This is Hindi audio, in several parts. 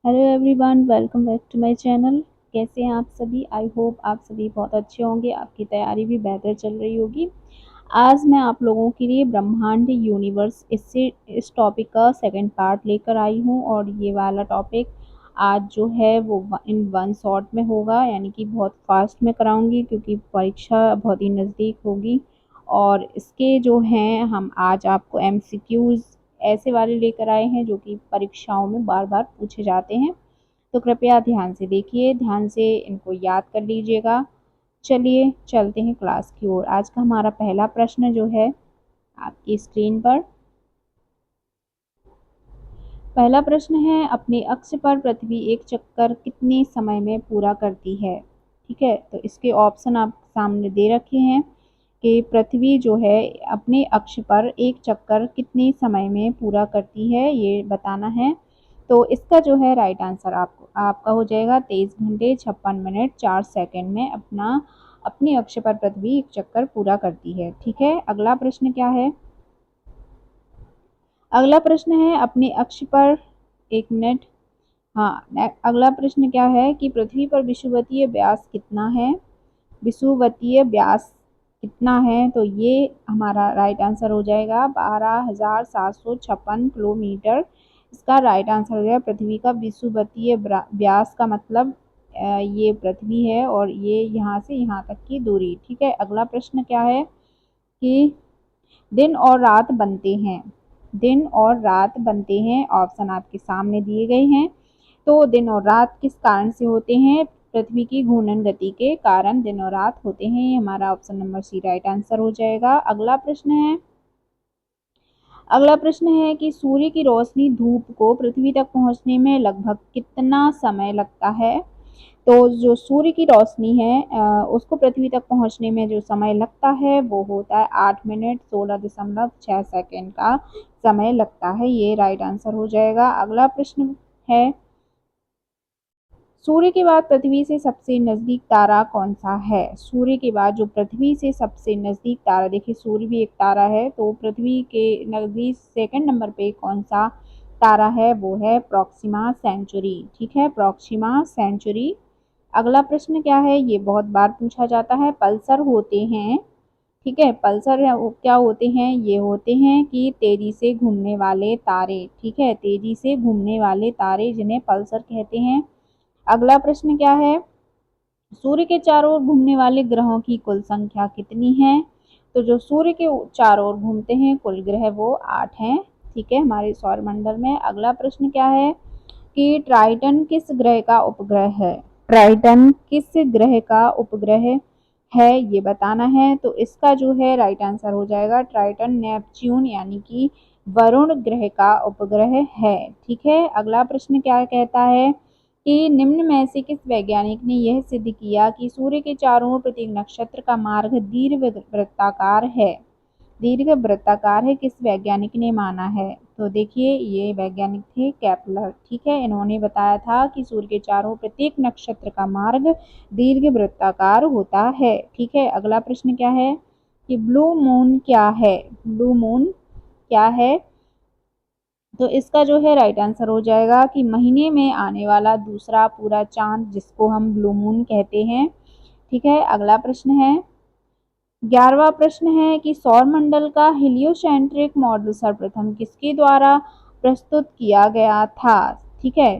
Hello everyone, welcome back to my channel. कैसे हैं आप सभी? आई होप आप सभी बहुत अच्छे होंगे। आपकी तैयारी भी बेहतर चल रही होगी। आज मैं आप लोगों के लिए ब्रह्मांड यूनिवर्स इस टॉपिक का सेकंड पार्ट लेकर आई हूँ। और ये वाला टॉपिक आज जो है वो इन वन शॉट में होगा, यानी कि बहुत फास्ट में कराऊंगी क्योंकि परीक्षा बहुत ही नज़दीक होगी। और इसके जो हैं हम आज आपको एमसीक्यूज ऐसे वाले लेकर आए हैं जो कि परीक्षाओं में बार बार पूछे जाते हैं। तो कृपया ध्यान से देखिए, ध्यान से इनको याद कर लीजिएगा। चलिए चलते हैं क्लास की ओर। आज का हमारा पहला प्रश्न जो है आपकी स्क्रीन पर, पहला प्रश्न है, अपने अक्ष पर पृथ्वी एक चक्कर कितने समय में पूरा करती है? ठीक है, तो इसके ऑप्शन आप सामने दे रखे हैं कि पृथ्वी जो है अपने अक्ष पर एक चक्कर कितने समय में पूरा करती है, ये बताना है। तो इसका जो है राइट आंसर आपका हो जाएगा 23 घंटे 56 मिनट 4 सेकंड में अपने अक्ष पर पृथ्वी एक चक्कर पूरा करती है। ठीक है, अगला प्रश्न क्या है? अगला प्रश्न है, अपने अक्ष पर, एक मिनट, हाँ, अगला प्रश्न क्या है कि पृथ्वी पर विषुवतीय व्यास कितना है? विषुवतीय व्यास कितना है? तो ये हमारा राइट आंसर हो जाएगा 12,756 किलोमीटर। इसका राइट आंसर हो जाएगा। पृथ्वी का विषुवतीय व्यास का मतलब ये पृथ्वी है और ये यहाँ से यहाँ तक की दूरी। ठीक है, अगला प्रश्न क्या है कि दिन और रात बनते हैं, दिन और रात बनते हैं, ऑप्शन आपके सामने दिए गए हैं। तो दिन और रात किस कारण से होते हैं? पृथ्वी की घूर्णन गति के कारण दिन और रात होते हैं। हमारा option number C right answer हो जाएगा। अगला प्रश्न है कि सूर्य की रोशनी धूप को पृथ्वी तक पहुंचने में लगभग कितना समय लगता है? तो जो सूर्य की रोशनी है उसको पृथ्वी तक पहुंचने में जो समय लगता है वो होता है 8 मिनट 16.6 सेकेंड का समय लगता है। ये राइट आंसर हो जाएगा। अगला प्रश्न है, सूर्य के बाद पृथ्वी से सबसे नजदीक तारा कौन सा है? सूर्य के बाद जो पृथ्वी से सबसे नजदीक तारा, देखिए सूर्य भी एक तारा है, तो पृथ्वी के नजदीक सेकंड नंबर पे कौन सा तारा है? वो है प्रॉक्सिमा सेंचुरी। ठीक है, प्रॉक्सिमा सेंचुरी। अगला प्रश्न क्या है? ये बहुत बार पूछा जाता है, पल्सर होते हैं। ठीक है, पल्सर है वो क्या होते हैं? ये होते हैं कि तेजी से घूमने वाले तारे। ठीक है, तेजी से घूमने वाले तारे जिन्हें पल्सर कहते हैं। अगला प्रश्न क्या है? सूर्य के चारों ओर घूमने वाले ग्रहों की कुल संख्या कितनी है? तो जो सूर्य के चारों ओर घूमते हैं कुल ग्रह वो 8 हैं। ठीक है, हमारे सौरमंडल में। अगला प्रश्न क्या है कि ट्राइटन किस ग्रह का उपग्रह है? ट्राइटन किस ग्रह का उपग्रह है, ये बताना है। तो इसका जो है राइट आंसर हो जाएगा ट्राइटन नेपच्यून यानी कि वरुण ग्रह का उपग्रह है। ठीक है, अगला प्रश्न क्या कहता है कि निम्न में से किस वैज्ञानिक ने यह सिद्ध किया कि सूर्य के चारों ओर प्रत्येक नक्षत्र का मार्ग दीर्घवृत्ताकार है? दीर्घवृत्ताकार है, किस वैज्ञानिक ने माना है? तो देखिए ये वैज्ञानिक थे केपलर। ठीक है, इन्होंने बताया था कि सूर्य के चारों प्रत्येक नक्षत्र का मार्ग दीर्घवृत्ताकार होता है। ठीक है, अगला प्रश्न क्या है कि ब्लू मून क्या है? ब्लू मून क्या है? तो इसका जो है राइट आंसर हो जाएगा कि महीने में आने वाला दूसरा पूरा चांद जिसको हम ब्लू मून कहते हैं। ठीक है, अगला प्रश्न है, 11वां प्रश्न है कि सौरमंडल का हीलियोसेंट्रिक मॉडल सर्वप्रथम किसके द्वारा प्रस्तुत किया गया था? ठीक है,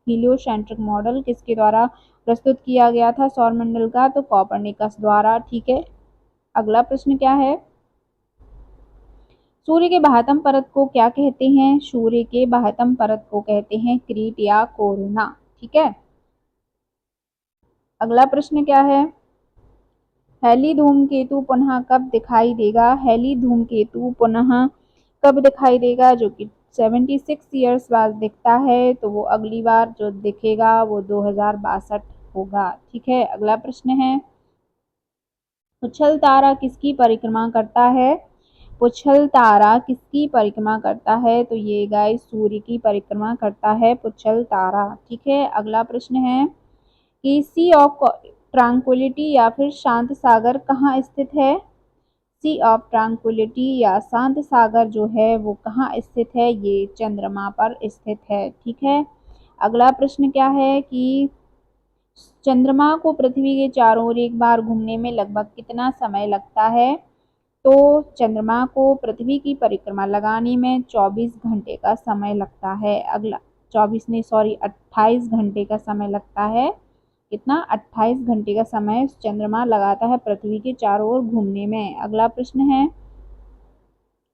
हीलियोसेंट्रिक मॉडल किसके द्वारा प्रस्तुत किया गया था सौरमंडल का? तो कॉपरनिकस द्वारा। ठीक है, अगला प्रश्न क्या है, सूर्य के बाह्यतम परत को क्या कहते हैं? सूर्य के बाह्यतम परत को कहते हैं क्रीट या कोरोना। ठीक है, अगला प्रश्न क्या है, हैली धूमकेतु पुनः कब दिखाई देगा? हैली धूमकेतु पुनः कब दिखाई देगा? जो कि 76 ईयर्स बाद दिखता है, तो वो अगली बार जो दिखेगा वो 2062 होगा। ठीक है, अगला प्रश्न है, पुच्छल तारा किसकी परिक्रमा करता है? पुच्छल तारा किसकी परिक्रमा करता है? तो ये गाइस सूर्य की परिक्रमा करता है पुच्छल तारा। ठीक है, अगला प्रश्न है कि सी ऑफ ट्रांक्विलिटी या फिर शांत सागर कहाँ स्थित है? सी ऑफ ट्रांक्विलिटी या शांत सागर जो है वो कहाँ स्थित है? ये चंद्रमा पर स्थित है। ठीक है, अगला प्रश्न क्या है कि चंद्रमा को पृथ्वी के चारों ओर एक बार घूमने में लगभग कितना समय लगता है? तो चंद्रमा को पृथ्वी की परिक्रमा लगाने में 24 घंटे का समय लगता है। अगला 24 नहीं, सॉरी, 28 घंटे का समय लगता है। कितना? 28 घंटे का समय चंद्रमा लगाता है पृथ्वी के चारों ओर घूमने में। अगला प्रश्न है,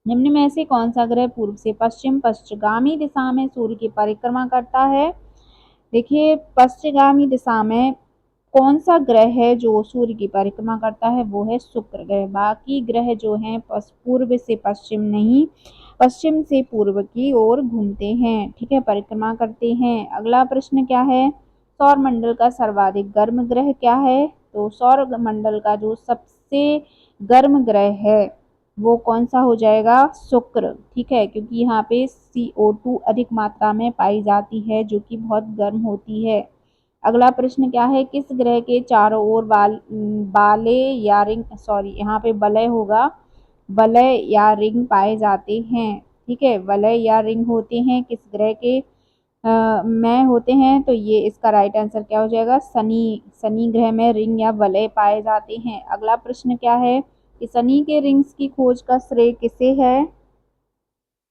निम्न में से कौन सा ग्रह पूर्व से पश्चिम पश्चिमगामी दिशा में सूर्य की परिक्रमा करता है? देखिए, पश्चिमगामी दिशा में कौन सा ग्रह है जो सूर्य की परिक्रमा करता है? वो है शुक्र ग्रह। बाकी ग्रह जो हैं पूर्व से पश्चिम नहीं, पश्चिम से पूर्व की ओर घूमते हैं, ठीक है, परिक्रमा करते हैं। अगला प्रश्न क्या है, सौर मंडल का सर्वाधिक गर्म ग्रह क्या है? तो सौर मंडल का जो सबसे गर्म ग्रह है वो कौन सा हो जाएगा? शुक्र, ठीक है, क्योंकि यहाँ पे CO2 अधिक मात्रा में पाई जाती है जो कि बहुत गर्म होती है। अगला प्रश्न क्या है, किस ग्रह के चारों ओर बाले या रिंग, सॉरी यहाँ पे वलय होगा, वलय या रिंग पाए जाते हैं, ठीक है, वलय या रिंग होते हैं किस ग्रह के में होते हैं? तो ये इसका राइट आंसर क्या हो जाएगा? शनि। शनि ग्रह में रिंग या वलय पाए जाते हैं। अगला प्रश्न क्या है कि शनि के रिंग्स की खोज का श्रेय किसे है?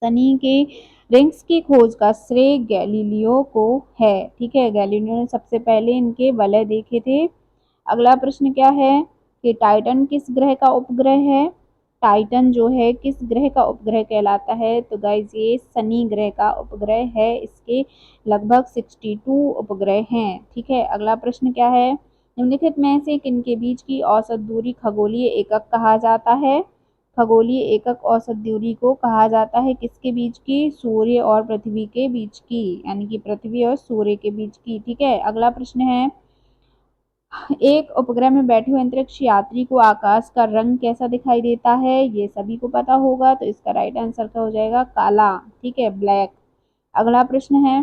शनि के रिंग्स की खोज का श्रेय गैलीलियो को है, ठीक है, गैलीलियो ने सबसे पहले इनके वलय देखे थे। अगला प्रश्न क्या है कि टाइटन किस ग्रह का उपग्रह है? टाइटन जो है किस ग्रह का उपग्रह कहलाता है? तो गाइज ये शनि ग्रह का उपग्रह है। इसके लगभग 62 उपग्रह हैं, ठीक है। अगला प्रश्न क्या है, निम्नलिखित में से किनके बीच की औसत दूरी खगोलीय एकक कहा जाता है? खगोलीय एकक औसत दूरी को कहा जाता है किसके बीच की? सूर्य और पृथ्वी के बीच की, यानी कि पृथ्वी और सूर्य के बीच की, ठीक है। अगला प्रश्न है, एक उपग्रह में बैठे हुए अंतरिक्ष यात्री को आकाश का रंग कैसा दिखाई देता है? ये सभी को पता होगा, तो इसका राइट आंसर क्या हो जाएगा? काला, ठीक है, ब्लैक। अगला प्रश्न है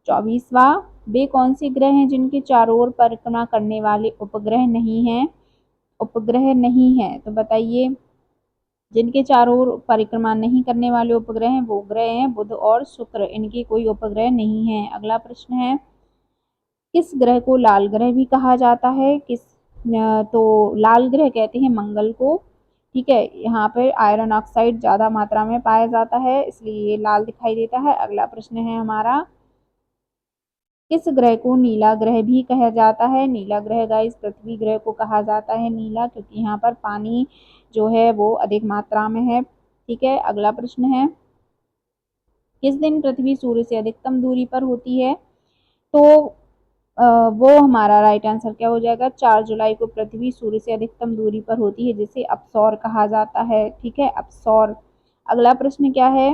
24वां, वे कौन से ग्रह हैं जिनके चारों ओर परिक्रमा करने वाले उपग्रह नहीं हैं? उपग्रह नहीं है, तो बताइए, जिनके चारों ओर परिक्रमा नहीं करने वाले उपग्रह हैं वो ग्रह हैं बुध और शुक्र, इनके कोई उपग्रह नहीं है। अगला प्रश्न है, किस ग्रह को लाल ग्रह भी कहा जाता है? तो लाल ग्रह कहते हैं मंगल को, ठीक है, यहाँ पर आयरन ऑक्साइड ज्यादा मात्रा में पाया जाता है इसलिए ये लाल दिखाई देता है। अगला प्रश्न है हमारा, किस ग्रह को नीला ग्रह भी कहा जाता है? नीला ग्रह गाइस पृथ्वी ग्रह को कहा जाता है नीला, क्योंकि यहाँ पर पानी जो है वो अधिक मात्रा में है, ठीक है। अगला प्रश्न है, किस दिन पृथ्वी सूर्य से अधिकतम दूरी पर होती है? तो वो हमारा राइट आंसर क्या हो जाएगा? 4 जुलाई को पृथ्वी सूर्य से अधिकतम दूरी पर होती है जिसे अपसौर कहा जाता है, ठीक है, अपसौर। अगला प्रश्न क्या है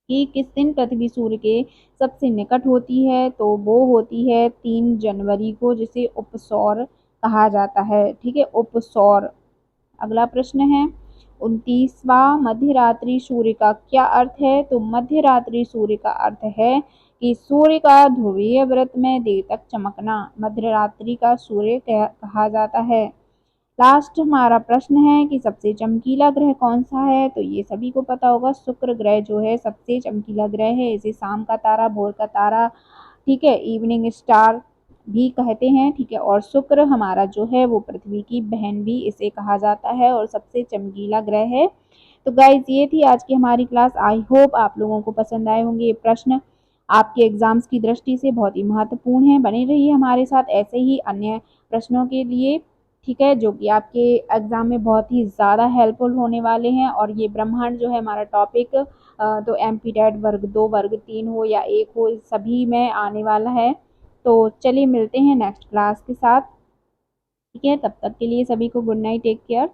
कि किस दिन पृथ्वी सूर्य के सबसे निकट होती है? तो वो होती है 3 जनवरी को, जिसे उपसौर कहा जाता है, ठीक है, उपसौर। अगला प्रश्न है 29वां, मध्य रात्रि सूर्य का क्या अर्थ है? तो मध्य रात्रि सूर्य का अर्थ है कि सूर्य का ध्रुवीय व्रत में देर तक चमकना मध्य रात्रि का सूर्य कहा जाता है। लास्ट हमारा प्रश्न है कि सबसे चमकीला ग्रह कौन सा है? तो ये सभी को पता होगा, शुक्र ग्रह जो है सबसे चमकीला ग्रह है। इसे शाम का तारा, भोर का तारा, ठीक है, इवनिंग स्टार भी कहते हैं, ठीक है। और शुक्र हमारा जो है वो पृथ्वी की बहन भी इसे कहा जाता है और सबसे चमकीला ग्रह है। तो गाइज ये थी आज की हमारी क्लास। आई होप आप लोगों को पसंद आए होंगे। ये प्रश्न आपके एग्जाम्स की दृष्टि से बहुत ही महत्वपूर्ण है। बने रहिए हमारे साथ ऐसे ही अन्य प्रश्नों के लिए, ठीक है, जो कि आपके एग्जाम में बहुत ही ज़्यादा हेल्पफुल होने वाले हैं। और ये ब्रह्मांड जो है हमारा टॉपिक तो एमपीटेट वर्ग 2, वर्ग 3 हो या 1 हो, सभी में आने वाला है। तो चलिए मिलते हैं नेक्स्ट क्लास के साथ, ठीक है, तब तक के लिए सभी को गुड नाइट, टेक केयर।